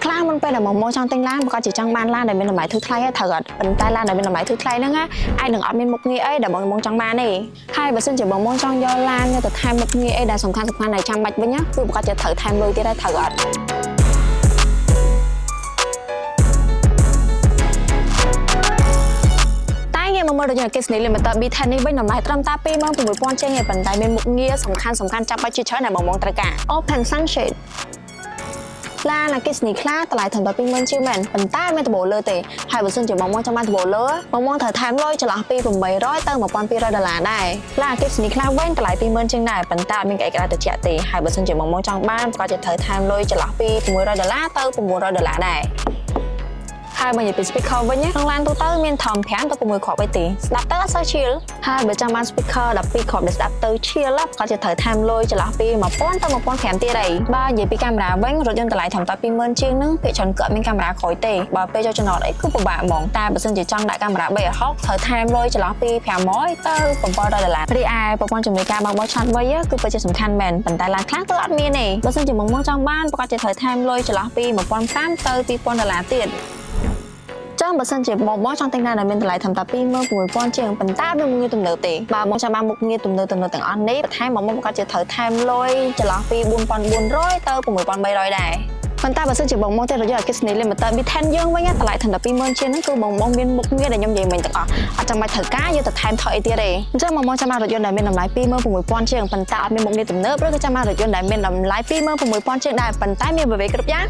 ខ្លាំងមិនពេលដែលមកចង់ទិញឡានក៏ជាចង់បានឡានដែលមានតម្លៃធូរថ្លៃត្រូវអត់ប៉ុន្តែឡានដែលមានតម្លៃធូរថ្លៃហ្នឹងអាចនឹងអត់មានមុខងារអីដែលបងចង់បានទេហើយបើសិនជាបងចង់យកឡានទៅថែមមុខងារអីដែលសំខាន់ដែលចាំបាច់វិញគឺប្រកាសជាត្រូវថែមលុយទៀតហើយត្រូវអត់ងាយមកមើលដូចជា Disney Limited B10 នេះវិញតម្លៃត្រឹមតែ 26,000 ចេញឯប៉ុន្តែមានមុខងារសំខាន់ចាំបាច់ជាច្រើនដែលបងត្រូវការ Open Sunshade ឡាន Disney ខ្លះតម្លៃត្រឹមតែ 20,000 ជាងមែនប៉ុន្តែមានដំបូលលើទេហើយបើសិនជាបងចង់បានដំបូលលើបងត្រូវថែមលុយចន្លោះពី$800ទៅ$1,200 ដែរឡាន Disney ខ្លះវិញតម្លៃ 20,000 ជាងដែរប៉ុន្តែមានអីក្រៅត្រជាក់ទេហើយបើសិនជាបងចង់បានប្រកាសជាត្រូវថែមលុយចន្លោះពី$600ទៅ$900 ដែរហើយបើនិយាយពី speaker វិញក្នុងឡានទូទៅមានធំ5ទៅ6គ្រាប់ឯទេស្ដាប់ទៅអត់សូវឈៀលហើយបើចង់បាន speaker 12គ្រាប់ដែលស្ដាប់ទៅឈៀលក៏จะត្រូវថែមលុយចន្លោះពី1000ទៅ1500ទៀតឯងបើនិយាយពីកាមេរ៉ាវិញរថយន្តតម្លៃធំតែ 20,000 ជាងហ្នឹងភាគច្រើនគឺអត់មានកាមេរ៉ាក្រោយទេបើពេលចូលចំណតអីគឺពិបាកហ្មងតែបើសិនជាចង់ដាក់កាមេរ៉ា360ត្រូវថែមលុយចន្លោះពី$500ទៅ$700រីឯប្រព័ន្ធជំនួយការបើកបោកឆាត់វិញគឺពិតជាសំខាន់មែនប៉ុន្តែឡានខ្លះគឺអត់មានទេបើសិនជាបងចង់បានប្រកាសជាត្រូវថែមលុយចន្លោះពី$1,500ទៅ$2,000ទៀតចឹងបើសិនជាបងចង់ទិញឡានដែលមានតម្លៃត្រឹមតែ 26,000 ជាងប៉ុន្តែមានមុខងារទំនើបទេបើបងចង់បានមុខងារទំនើបទាំងអស់នេះបន្ថែមបងក៏ជាត្រូវថែមលុយចន្លោះពី$4,400ទៅ$6,300ដែរប៉ុន្តែបើសិនជាបងទៅរយៈ Disney Limited B10 យើងវិញតម្លៃត្រឹមតែ 20,000 ជាងហ្នឹងគឺបងមានមុខងារដែលខ្ញុំនិយាយមិញទាំងអស់អត់ចាំបាច់ត្រូវការយកទៅថែមថយអីទៀតទេអញ្ចឹងបងចាំបានរថយន្តដែលមានតម្លៃ 26,000 ជាងប៉ុន្តែអត់មានមុខងារទំនើបឬក៏ចាំបានរថយន្តដែលមានតម្លៃ 26,000 ជាងដែរប៉ុន្តែមានបរិបេណគ្រប់យ៉ាង